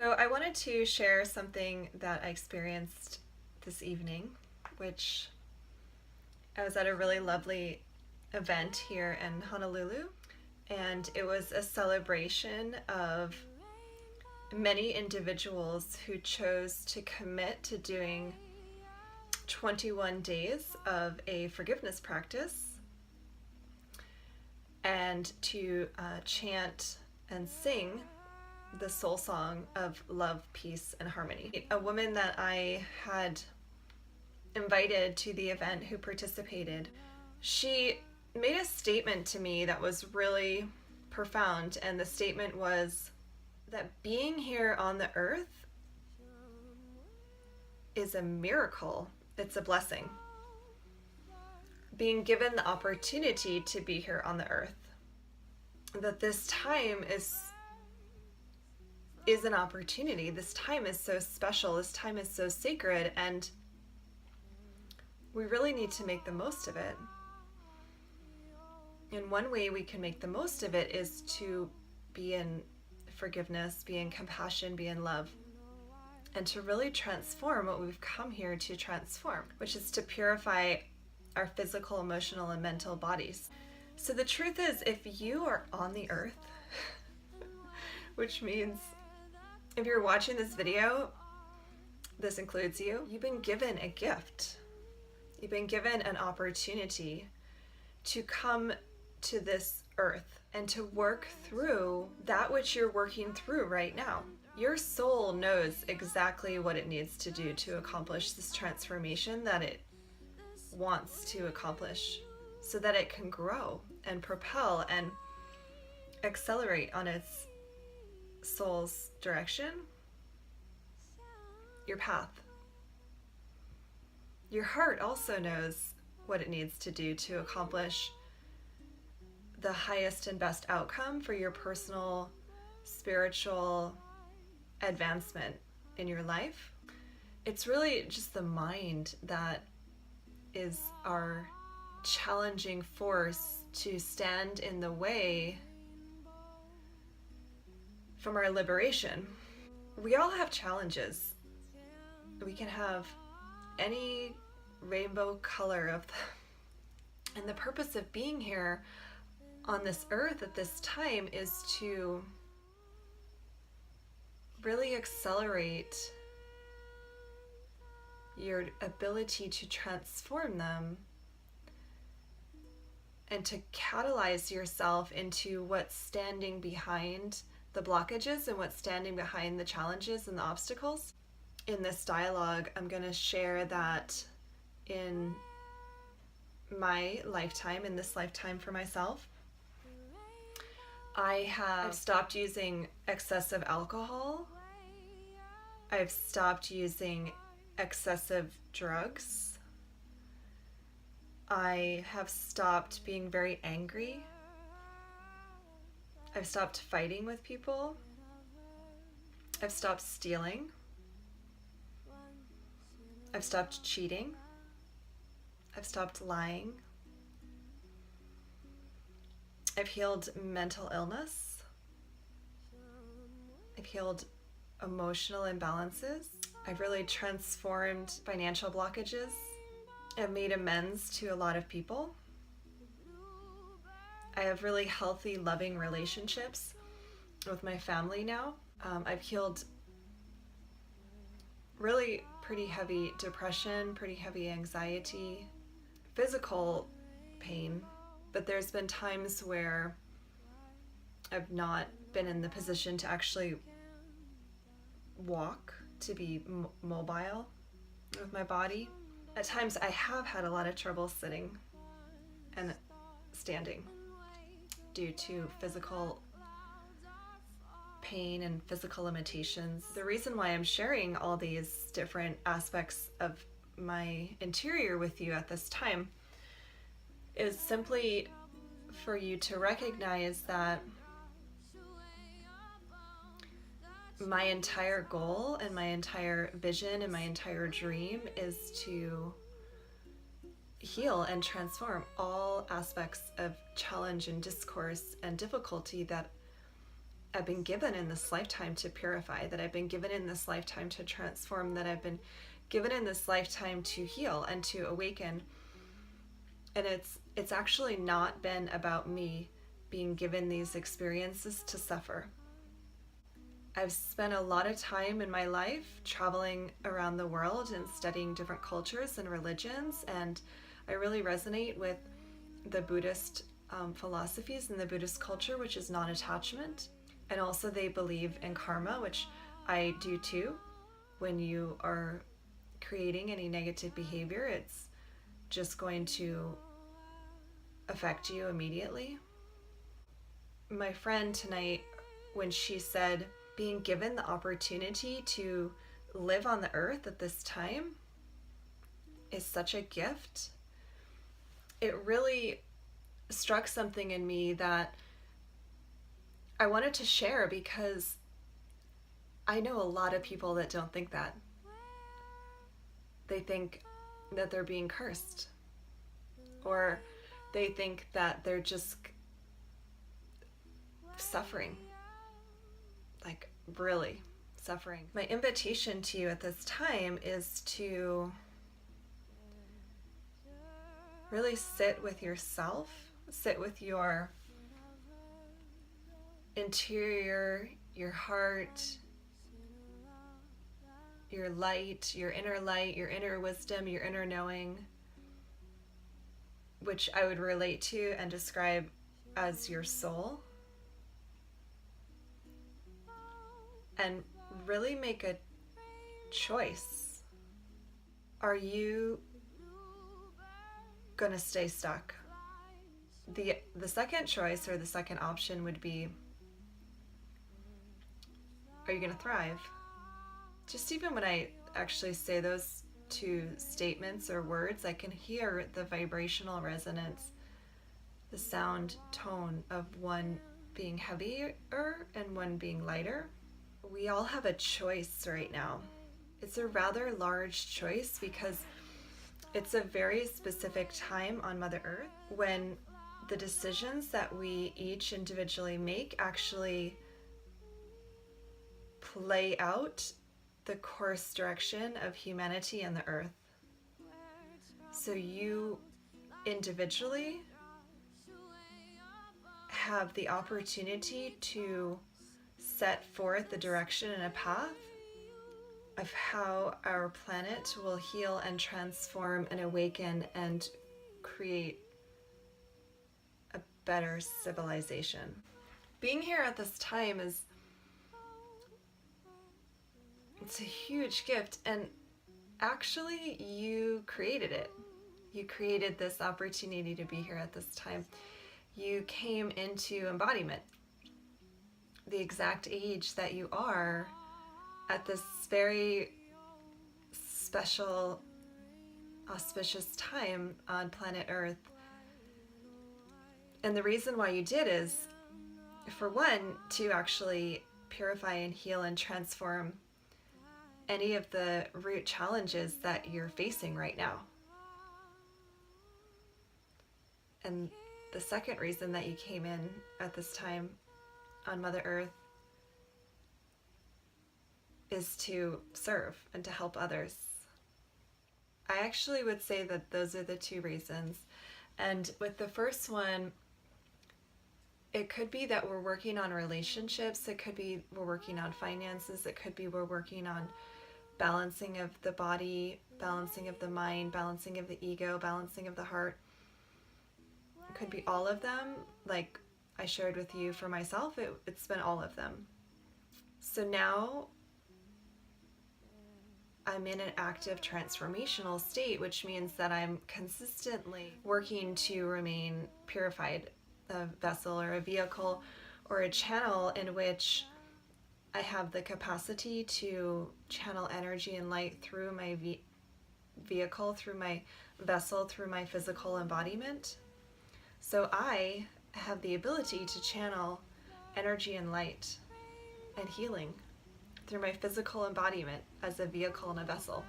So I wanted to share something that I experienced this evening, which I was at a really lovely event here in Honolulu, and it was a celebration of many individuals who chose to commit to doing 21 days of a forgiveness practice and to chant and sing the soul song of love, peace, and harmony. A woman that I had invited to the event who participated, she made a statement to me that was really profound, and the statement was that being here on the earth is a miracle. It's a blessing. Being given the opportunity to be here on the earth, that this time is an opportunity. This time is so special. This time is so sacred, and we really need to make the most of it. And one way we can make the most of it is to be in forgiveness, be in compassion, be in love, and to really transform what we've come here to transform, which is to purify our physical, emotional, and mental bodies. So the truth is, if you are on the earth, which means if you're watching this video, this includes you, you've been given a gift. You've been given an opportunity to come to this earth and to work through that which you're working through right now. Your soul knows exactly what it needs to do to accomplish this transformation that it wants to accomplish, so that it can grow and propel and accelerate on its soul's direction, your path. Your heart also knows what it needs to do to accomplish the highest and best outcome for your personal, spiritual advancement in your life. It's really just the mind that is our challenging force to stand in the way from our liberation. We all have challenges. We can have any rainbow color of them. And the purpose of being here on this earth at this time is to really accelerate your ability to transform them and to catalyze yourself into what's standing behind the blockages and what's standing behind the challenges and the obstacles. In this dialogue, I'm going to share that in my lifetime, in this lifetime for myself, I've stopped using excessive alcohol. I've stopped using excessive drugs. I have stopped being very angry. I've stopped fighting with people. I've stopped stealing. I've stopped cheating. I've stopped lying. I've healed mental illness. I've healed emotional imbalances. I've really transformed financial blockages. I've made amends to a lot of people. I have really healthy, loving relationships with my family now. I've healed really pretty heavy depression, pretty heavy anxiety, physical pain. But there's been times where I've not been in the position to actually walk, to be mobile with my body. At times I have had a lot of trouble sitting and standing due to physical pain and physical limitations. The reason why I'm sharing all these different aspects of my interior with you at this time is simply for you to recognize that my entire goal and my entire vision and my entire dream is to heal and transform all aspects of challenge and discourse and difficulty that I've been given in this lifetime to purify, that I've been given in this lifetime to transform, that I've been given in this lifetime to heal and to awaken. And it's actually not been about me being given these experiences to suffer. I've spent a lot of time in my life traveling around the world and studying different cultures and religions, and I really resonate with the Buddhist philosophies and the Buddhist culture, which is non-attachment. And also they believe in karma, which I do too. When you are creating any negative behavior, it's just going to affect you immediately. My friend tonight, when she said being given the opportunity to live on the earth at this time is such a gift, it really struck something in me that I wanted to share, because I know a lot of people that don't think that. They think that they're being cursed, or they think that they're just suffering, like really suffering. My invitation to you at this time is to really sit with yourself, sit with your interior, your heart, your light, your inner wisdom, your inner knowing, which I would relate to and describe as your soul. And really make a choice. Are you gonna stay stuck? The second choice, or the second option, would be, are you gonna thrive? Just even when I actually say those two statements or words, I can hear the vibrational resonance, the sound tone of one being heavier and one being lighter. We all have a choice right now. It's a rather large choice, because it's a very specific time on Mother Earth when the decisions that we each individually make actually play out the course direction of humanity and the earth. So you individually have the opportunity to set forth the direction and a path of how our planet will heal and transform and awaken and create a better civilization. Being here at this time it's a huge gift, and actually you created it. You created this opportunity to be here at this time. You came into embodiment, the exact age that you are at this very special, auspicious time on planet Earth. And the reason why you did is, for one, to actually purify and heal and transform any of the root challenges that you're facing right now. And the second reason that you came in at this time on Mother Earth is to serve and to help others. I actually would say that those are the two reasons. And with the first one, it could be that we're working on relationships, it could be we're working on finances, it could be we're working on balancing of the body, balancing of the mind, balancing of the ego, balancing of the heart. It could be all of them. Like I shared with you for myself, it's been all of them. So now I'm in an active transformational state, which means that I'm consistently working to remain purified, a vessel or a vehicle or a channel in which I have the capacity to channel energy and light through my vehicle, through my vessel, through my physical embodiment. So I have the ability to channel energy and light and healing through my physical embodiment as a vehicle and a vessel.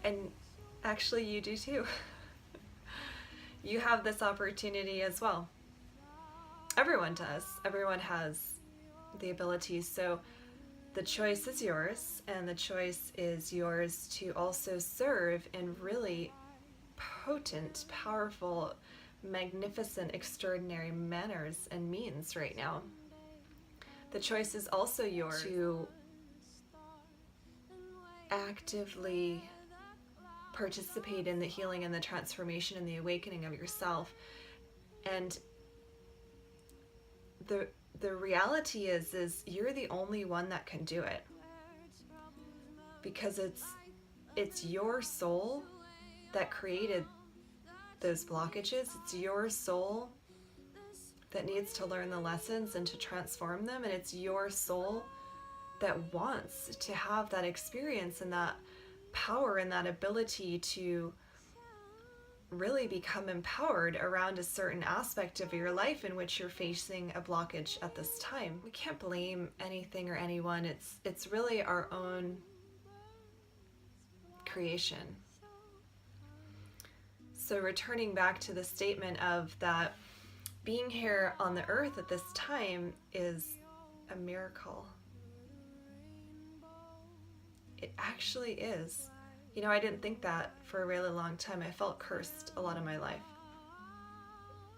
And actually you do too. You have this opportunity as well. Everyone does. Everyone has the ability. So the choice is yours, and the choice is yours to also serve in really potent, powerful, magnificent, extraordinary manners and means right now. The choice is also yours to actively participate in the healing and the transformation and the awakening of yourself. And the reality is you're the only one that can do it, because it's your soul that created those blockages. It's your soul that needs to learn the lessons and to transform them, and it's your soul that wants to have that experience and that power and that ability to really become empowered around a certain aspect of your life in which you're facing a blockage at this time. We can't blame anything or anyone. It's really our own creation. So returning back to the statement of that being here on the earth at this time is a miracle. It actually is. You know, I didn't think that for a really long time. I felt cursed a lot of my life.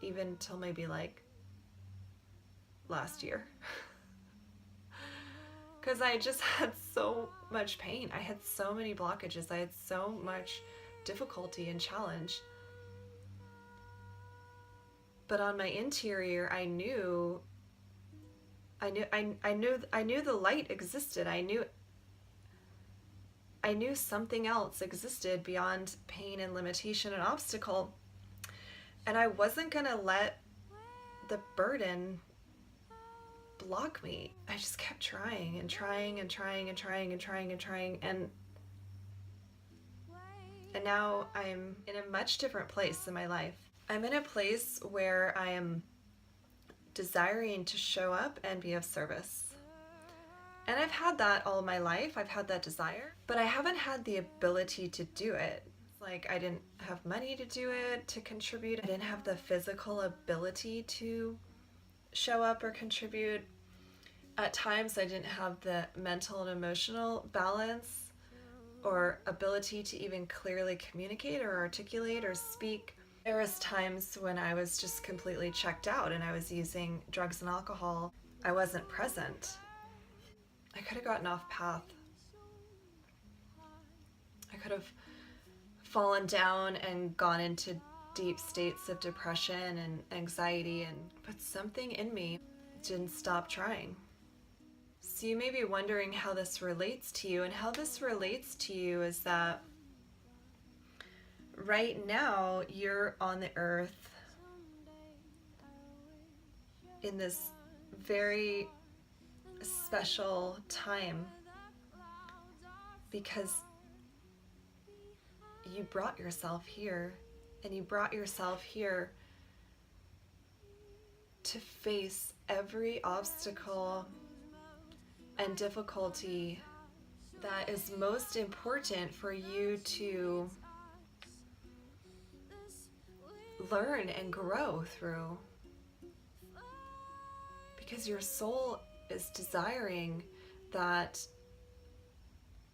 Even till maybe like last year. Because I just had so much pain. I had so many blockages. I had so much difficulty and challenge. But on my interior, I knew the light existed. I knew something else existed beyond pain and limitation and obstacle, and I wasn't gonna let the burden block me. I just kept trying and trying and trying and trying and trying and trying, and now I'm in a much different place in my life. I'm in a place where I am desiring to show up and be of service. And I've had that all my life. I've had that desire, but I haven't had the ability to do it. Like, I didn't have money to do it, to contribute. I didn't have the physical ability to show up or contribute. At times, I didn't have the mental and emotional balance or ability to even clearly communicate or articulate or speak. There was times when I was just completely checked out and I was using drugs and alcohol. I wasn't present. I could have gotten off path. I could have fallen down and gone into deep states of depression and anxiety, but something in me didn't stop trying. So you may be wondering how this relates to you, and how this relates to you is that right now you're on the earth in this very special time because you brought yourself here, and you brought yourself here to face every obstacle and difficulty that is most important for you to learn and grow through, because your soul is desiring that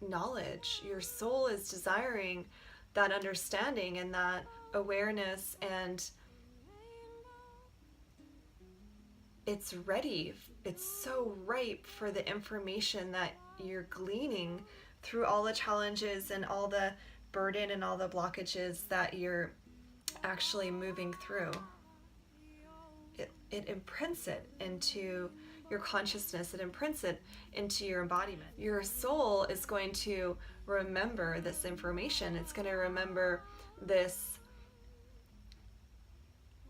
knowledge. Your soul is desiring that understanding and that awareness, and it's ready. It's so ripe for the information that you're gleaning through all the challenges and all the burden and all the blockages that you're actually moving through. It imprints it into your consciousness, it imprints it into your embodiment. Your soul is going to remember this information. It's going to remember this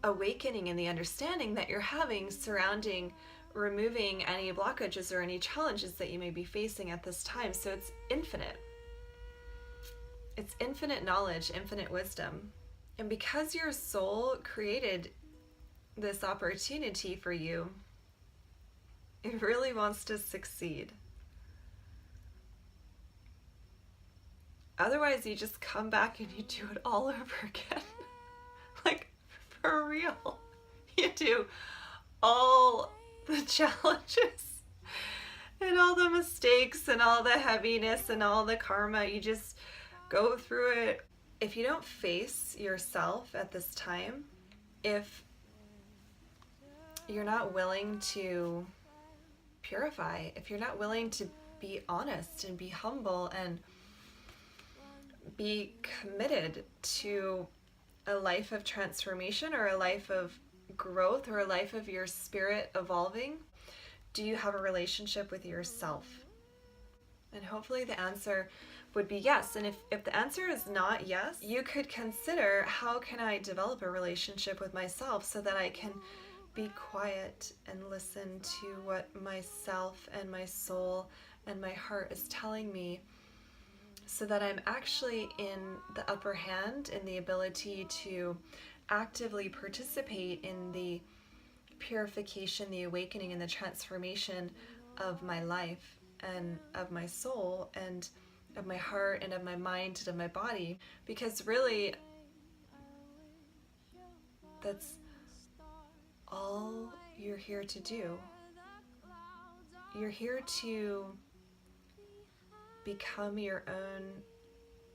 awakening and the understanding that you're having surrounding removing any blockages or any challenges that you may be facing at this time. So it's infinite. It's infinite knowledge, infinite wisdom. And because your soul created this opportunity for you, it really wants to succeed. Otherwise, you just come back and you do it all over again. Like, for real. You do all the challenges and all the mistakes and all the heaviness and all the karma. You just go through it. If you don't face yourself at this time, if you're not willing to purify, if you're not willing to be honest and be humble and be committed to a life of transformation or a life of growth or a life of your spirit evolving, do you have a relationship with yourself? And hopefully the answer would be yes. And if the answer is not yes, you could consider, how can I develop a relationship with myself so that I can be quiet and listen to what myself and my soul and my heart is telling me, so that I'm actually in the upper hand, in the ability to actively participate in the purification, the awakening, and the transformation of my life and of my soul and of my heart and of my mind and of my body. Because really, that's all you're here to do. You're here to become your own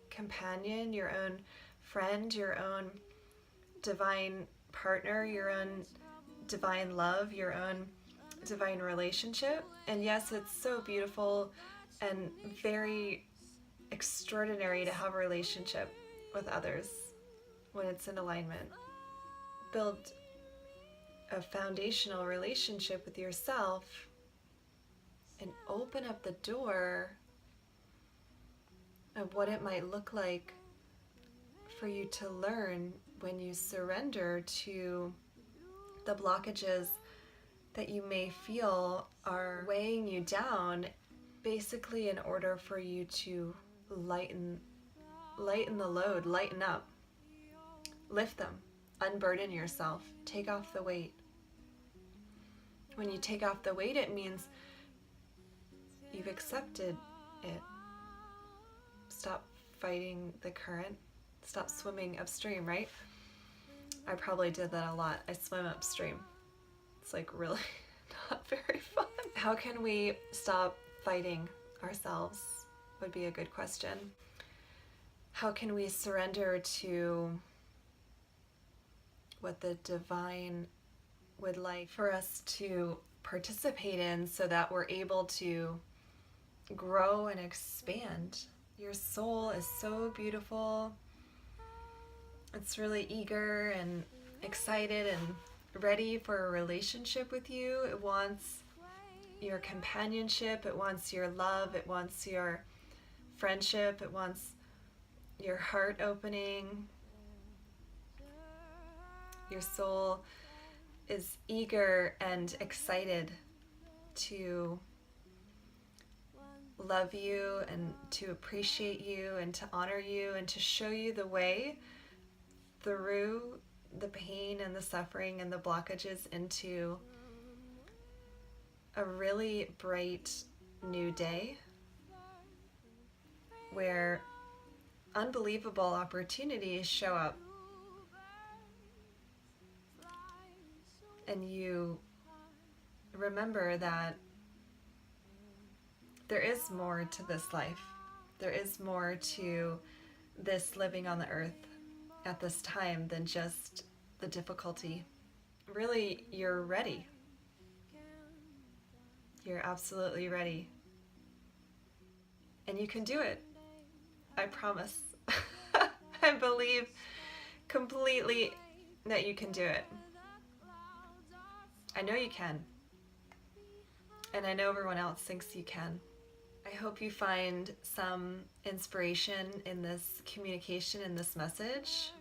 companion, your own friend, your own divine partner, your own divine love, your own divine relationship. And yes, it's so beautiful and very extraordinary to have a relationship with others when it's in alignment. Build a foundational relationship with yourself and open up the door of what it might look like for you to learn when you surrender to the blockages that you may feel are weighing you down, basically in order for you to lighten the load, lighten up, lift them, unburden yourself, take off the weight. When you take off the weight, it means you've accepted it. Stop fighting the current. Stop swimming upstream, right? I probably did that a lot. I swim upstream. It's like really not very fun. How can we stop fighting ourselves would be a good question. How can we surrender to what the divine would like for us to participate in so that we're able to grow and expand? Your soul is so beautiful. It's really eager and excited and ready for a relationship with you. It wants your companionship. It wants your love. It wants your friendship. It wants your heart opening. Your soul is eager and excited to love you and to appreciate you and to honor you and to show you the way through the pain and the suffering and the blockages into a really bright new day where unbelievable opportunities show up and you remember that there is more to this life. There is more to this living on the earth at this time than just the difficulty. Really, you're ready. You're absolutely ready. And you can do it. I promise. I believe completely that you can do it. I know you can. And I know everyone else thinks you can. I hope you find some inspiration in this communication, in this message.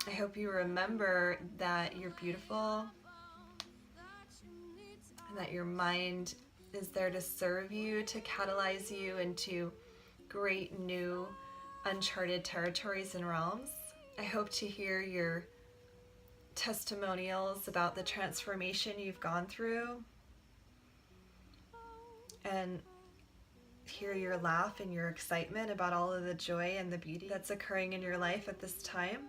I hope you remember that you're beautiful and that your mind is there to serve you, to catalyze you into great new uncharted territories and realms. I hope to hear your testimonials about the transformation you've gone through and hear your laugh and your excitement about all of the joy and the beauty that's occurring in your life at this time.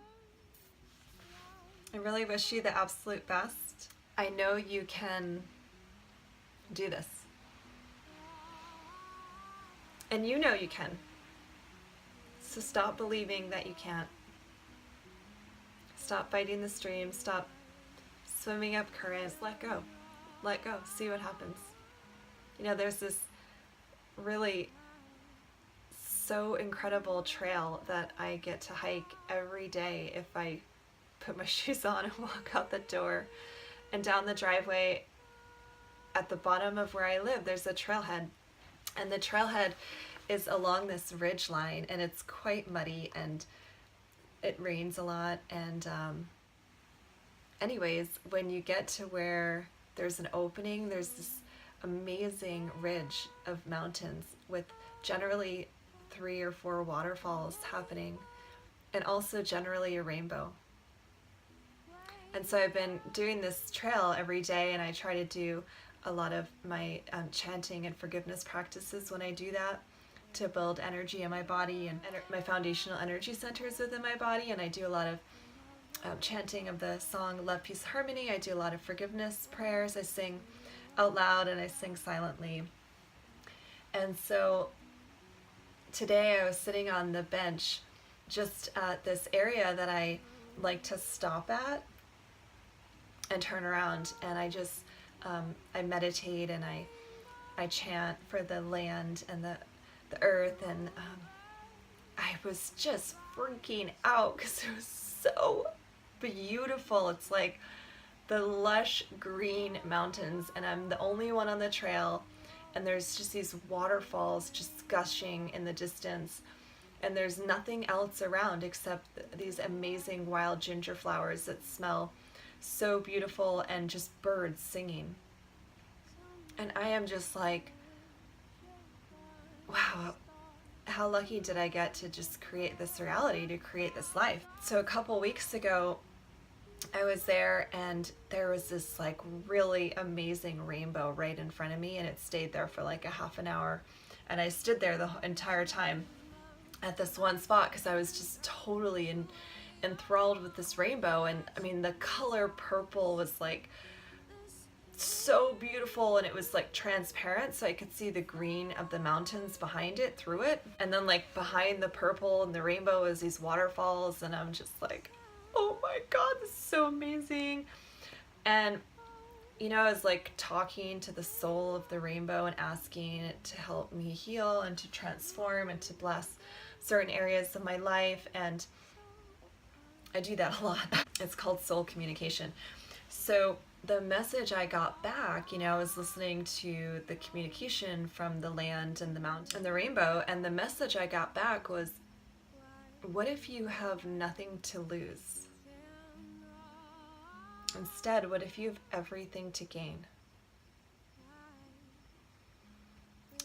I really wish you the absolute best. I know you can do this. And you know you can. So stop believing that you can't. Stop fighting the stream. Stop swimming up currents. Let go. Let go. See what happens. You know, there's this really so incredible trail that I get to hike every day if I put my shoes on and walk out the door. And down the driveway at the bottom of where I live, there's a trailhead. And the trailhead is along this ridge line, and it's quite muddy and it rains a lot. And anyways, when you get to where there's an opening, there's this amazing ridge of mountains with generally 3 or 4 waterfalls happening, and also generally a rainbow. And so I've been doing this trail every day, and I try to do a lot of my chanting and forgiveness practices when I do that, to build energy in my body and my foundational energy centers within my body. And I do a lot of chanting of the song Love, Peace, Harmony. I do a lot of forgiveness prayers. I sing out loud and I sing silently. And so today I was sitting on the bench just at this area that I like to stop at and turn around, and I just I meditate and I chant for the land and the earth, and I was just freaking out because it was so beautiful. It's like the lush green mountains, and I'm the only one on the trail, and there's just these waterfalls just gushing in the distance, and there's nothing else around except these amazing wild ginger flowers that smell so beautiful, and just birds singing. And I am just like, wow, how lucky did I get to just create this reality, to create this life. So a couple weeks ago, I was there, and there was this like really amazing rainbow right in front of me, and it stayed there for like a half an hour. And I stood there the entire time at this one spot because I was just totally enthralled with this rainbow. And I mean, the color purple was like so beautiful, and it was like transparent, so I could see the green of the mountains behind it through it. And then like behind the purple and the rainbow is these waterfalls, and I'm just like, oh my god, this is so amazing. And you know, I was like talking to the soul of the rainbow and asking it to help me heal and to transform and to bless certain areas of my life. And I do that a lot. It's called soul communication. So the message I got back, you know, I was listening to the communication from the land and the mountain and the rainbow, and the message I got back was, what if you have nothing to lose? Instead, what if you have everything to gain?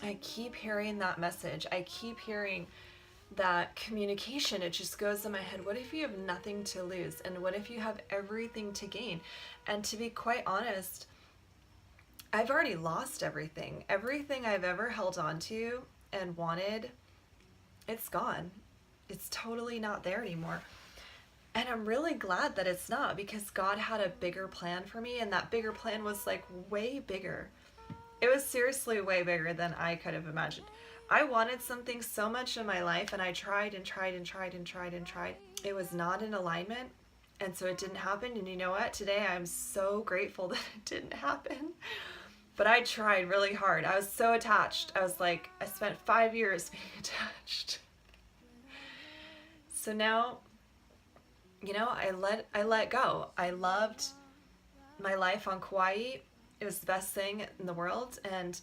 I keep hearing that message. I keep hearing that communication. It just goes in my head. What if you have nothing to lose? And what if you have everything to gain? And to be quite honest, I've already lost everything. Everything I've ever held on to and wanted, it's gone. It's totally not there anymore. And I'm really glad that it's not, because God had a bigger plan for me, and that bigger plan was like way bigger. It was seriously way bigger than I could have imagined. I wanted something so much in my life, and I tried and tried and tried and tried and tried. It was not in alignment, and so it didn't happen. And you know what? Today I'm so grateful that it didn't happen. But I tried really hard. I was so attached. I was like, I spent 5 years being attached. So now, you know, I let go. I loved my life on Kauai. It was the best thing in the world, and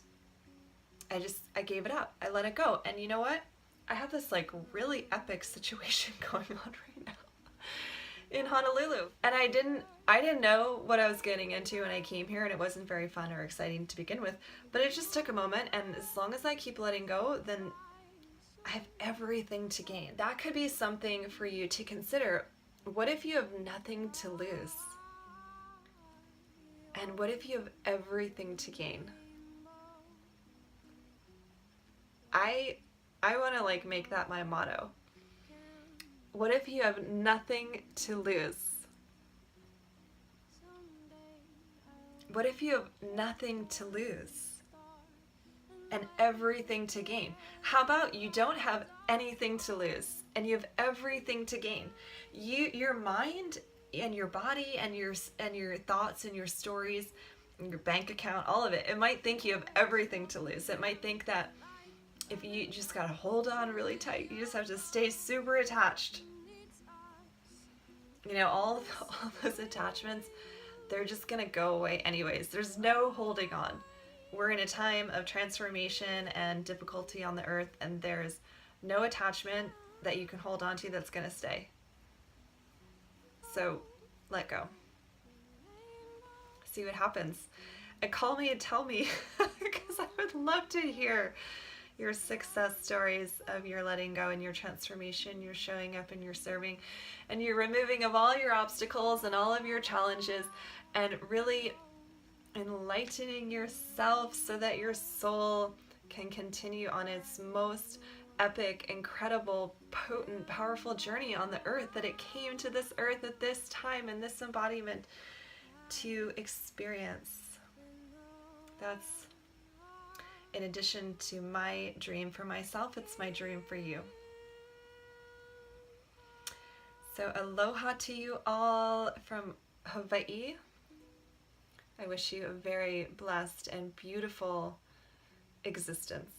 I gave it up. I let it go. And you know what? I have this like really epic situation going on right now in Honolulu. And I didn't know what I was getting into when I came here, and it wasn't very fun or exciting to begin with, but it just took a moment, and as long as I keep letting go, then I have everything to gain. That could be something for you to consider. What if you have nothing to lose? And what if you have everything to gain? I want to like make that my motto. What if you have nothing to lose What if you have nothing to lose and everything to gain? How about you don't have anything to lose and you have everything to gain? Your mind and your body and your thoughts and your stories and your bank account, all of it, it might think you have everything to lose. It might think that if you just gotta hold on really tight, you just have to stay super attached. You know, all those attachments, they're just gonna go away anyways. There's no holding on. We're in a time of transformation and difficulty on the earth, and there's no attachment that you can hold on to that's gonna stay. So let go. See what happens. And call me and tell me, because I would love to hear your success stories of your letting go and your transformation, your showing up and your serving, and your removing of all your obstacles and all of your challenges, and really enlightening yourself so that your soul can continue on its most epic, incredible, potent, powerful journey on the earth that it came to this earth at this time and this embodiment to experience. That's, in addition to my dream for myself, it's my dream for you. So aloha to you all from Hawaii. I wish you a very blessed and beautiful existence.